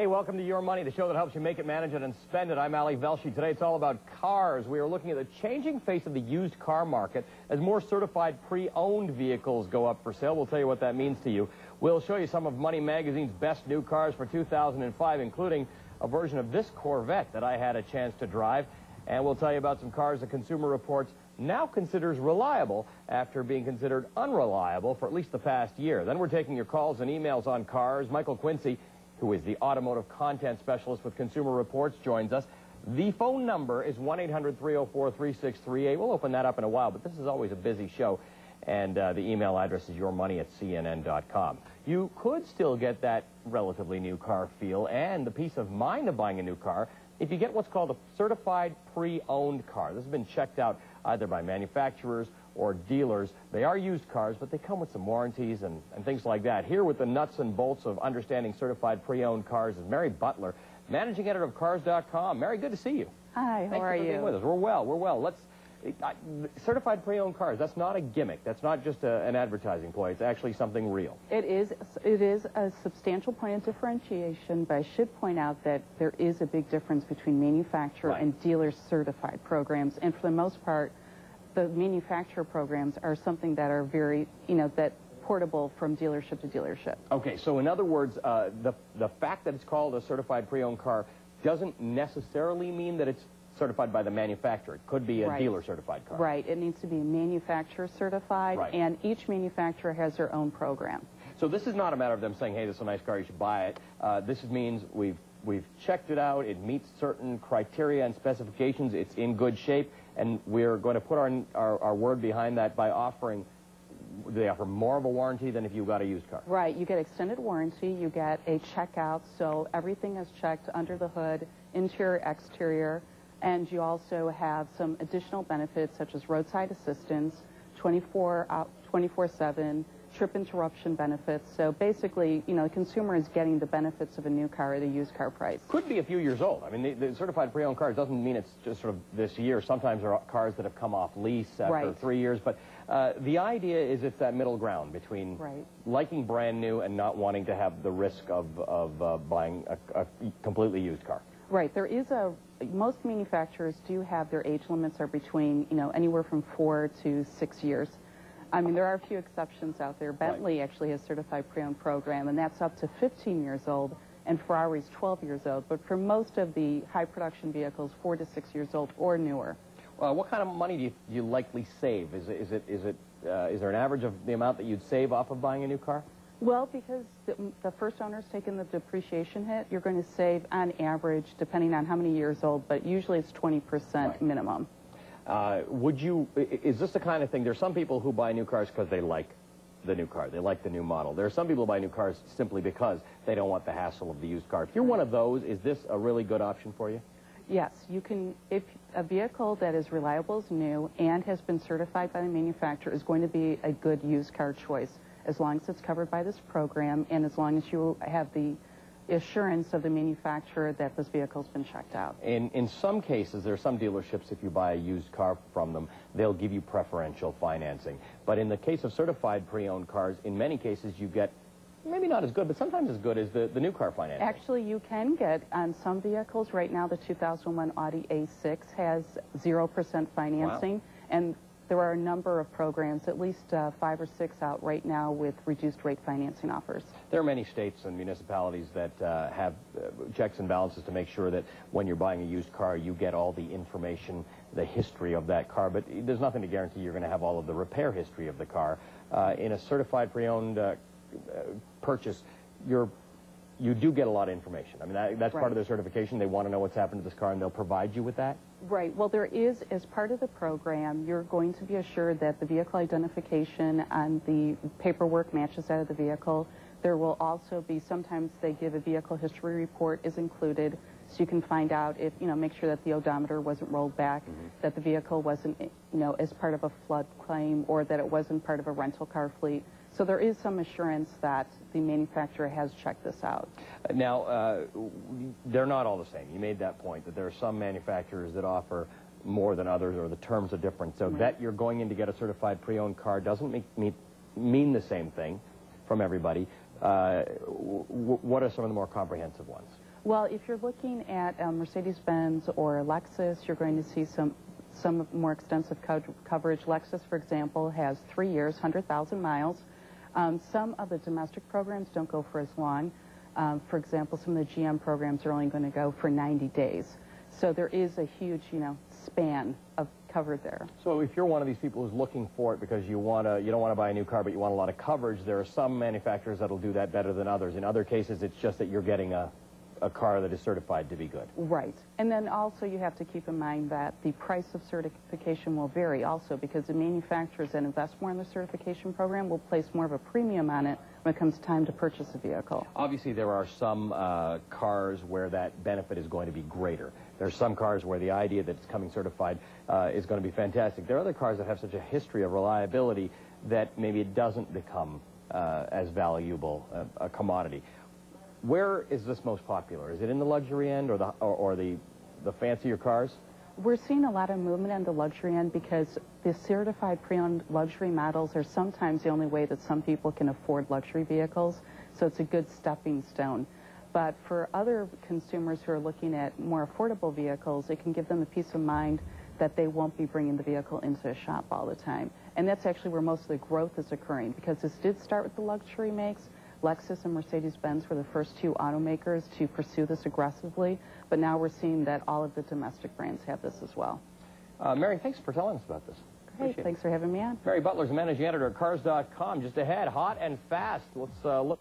Hey, welcome to Your Money, the show that helps you make it, manage it, and spend it. I'm Ali Velshi. Today it's all about cars. We are looking at the changing face of the used car market as more certified pre-owned vehicles go up for sale. We'll tell you what that means to you. We'll show you some of Money Magazine's best new cars for 2005, including a version of this Corvette that I had a chance to drive. And we'll tell you about some cars that Consumer Reports now considers reliable after being considered unreliable for at least the past year. Then we're taking your calls and emails on cars. Michael Quincy, who is the automotive content specialist with Consumer Reports, joins us. The phone number is 1-800-304-3638. We'll open that up in a while, but this is always a busy show. And the email address is yourmoney@cnn.com. You could still get that relatively new car feel and the peace of mind of buying a new car if you get what's called a certified pre-owned car. This has been checked out either by manufacturers or dealers. They are used cars, but they come with some warranties and things like that. Here with the nuts and bolts of understanding certified pre-owned cars is Mary Butler, managing editor of Cars.com. Mary, good to see you. Hi, how are you? Thank you for being with us. We're well. Certified pre-owned cars, that's not a gimmick. That's not just an advertising ploy. It's actually something real. It is a substantial point of differentiation, but I should point out that there is a big difference between manufacturer and dealer certified programs. And for the most part, the manufacturer programs are something that are very, that portable from dealership to dealership. Okay, so in other words, the fact that it's called a certified pre-owned car doesn't necessarily mean that it's certified by the manufacturer. It could be a dealer certified car. Right. It needs to be manufacturer certified, and each manufacturer has their own program. So this is not a matter of them saying, hey, this is a nice car, you should buy it. This means we've checked it out, it meets certain criteria and specifications, it's in good shape, and we're going to put our word behind that by offering, they offer more of a warranty than if you got a used car. Right. You get extended warranty, you get a checkout, so everything is checked under the hood, interior, exterior. And you also have some additional benefits such as roadside assistance, 24/7, trip interruption benefits. So basically, the consumer is getting the benefits of a new car at a used car price. Could be a few years old. I mean, the certified pre-owned cars doesn't mean it's just sort of this year. Sometimes there are cars that have come off lease after 3 years. But the idea is it's that middle ground between liking brand new and not wanting to have the risk of buying a completely used car. Right. There is most manufacturers do have their age limits are between, anywhere from 4 to 6 years. I mean, there are a few exceptions out there. Bentley actually has a certified pre-owned program, and that's up to 15 years old, and Ferrari's 12 years old. But for most of the high production vehicles, 4 to 6 years old or newer. What kind of money do you likely save? Is there an average of the amount that you'd save off of buying a new car? Well, because the first owner's taken the depreciation hit, you're going to save on average, depending on how many years old, but usually it's 20% minimum. Is this the kind of thing, there's some people who buy new cars because they like the new car, they like the new model. There are some people who buy new cars simply because they don't want the hassle of the used car. If you're one of those, is this a really good option for you? Yes, you can. If a vehicle that is reliable as new and has been certified by the manufacturer is going to be a good used car choice, as long as it's covered by this program and as long as you have the assurance of the manufacturer that this vehicle's been checked out. In some cases, there are some dealerships, if you buy a used car from them, they'll give you preferential financing. But in the case of certified pre-owned cars, in many cases you get, maybe not as good, but sometimes as good as the new car financing. Actually, you can get on some vehicles. Right now, the 2001 Audi A6 has 0% financing. And there are a number of programs, at least 5 or 6 out right now with reduced rate financing offers. There are many states and municipalities that have checks and balances to make sure that when you're buying a used car, you get all the information, the history of that car. But there's nothing to guarantee you're going to have all of the repair history of the car. In a certified pre-owned purchase, you do get a lot of information. I mean, that's part of their certification. They want to know what's happened to this car, and they'll provide you with that? Right. Well, there is, as part of the program, you're going to be assured that the vehicle identification and the paperwork matches that of the vehicle. There will also be, sometimes they give a vehicle history report is included, so you can find out if, make sure that the odometer wasn't rolled back, that the vehicle wasn't, as part of a flood claim, or that it wasn't part of a rental car fleet. So there is some assurance that the manufacturer has checked this out. Now, they're not all the same. You made that point, that there are some manufacturers that offer more than others, or the terms are different. So that you're going in to get a certified pre-owned car doesn't mean the same thing from everybody. What are some of the more comprehensive ones? Well, if you're looking at Mercedes-Benz or Lexus, you're going to see some more extensive coverage. Lexus, for example, has 3 years, 100,000 miles. Some of the domestic programs don't go for as long. For example, some of the GM programs are only going to go for 90 days. So there is a huge, span of cover there. So if you're one of these people who's looking for it because you don't want to buy a new car, but you want a lot of coverage, there are some manufacturers that'll do that better than others. In other cases, it's just that you're getting a car that is certified to be good. Right. And then also you have to keep in mind that the price of certification will vary also, because the manufacturers that invest more in the certification program will place more of a premium on it when it comes time to purchase a vehicle. Obviously, there are some cars where that benefit is going to be greater. There are some cars where the idea that it's coming certified is going to be fantastic. There are other cars that have such a history of reliability that maybe it doesn't become as valuable a commodity. Where is this most popular? Is it in the luxury end or the fancier cars? We're seeing a lot of movement in the luxury end because the certified pre-owned luxury models are sometimes the only way that some people can afford luxury vehicles, so it's a good stepping stone. But for other consumers who are looking at more affordable vehicles, it can give them the peace of mind that they won't be bringing the vehicle into a shop all the time. And that's actually where most of the growth is occurring, because this did start with the luxury makes. Lexus and Mercedes-Benz were the first two automakers to pursue this aggressively, but now we're seeing that all of the domestic brands have this as well. Mary, thanks for telling us about this. Great, thanks for having me on. Mary Butler's managing editor at Cars.com. Just ahead, hot and fast. Let's look.